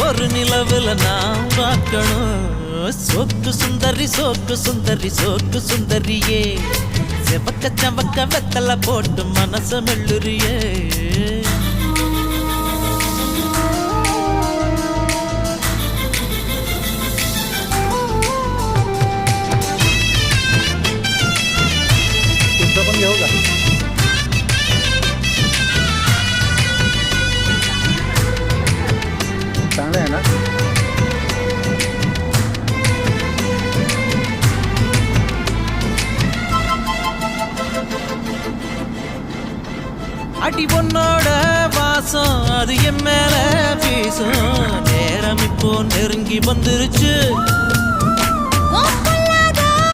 ஒரு நிலவுல நான் பார்க்கணும். சோக்கு சுந்தரி சோக்கு சுந்தரி சோக்கு சுந்தரியே, செவக்க சவக்க வெத்தல போட்டு மனச மெல்லுறியே. चांगलं आहे ना. அடி பொண்ணோட வாசம் அது என் மேல வீசும். நேரம் இப்போ நெருங்கி வந்துருச்சு.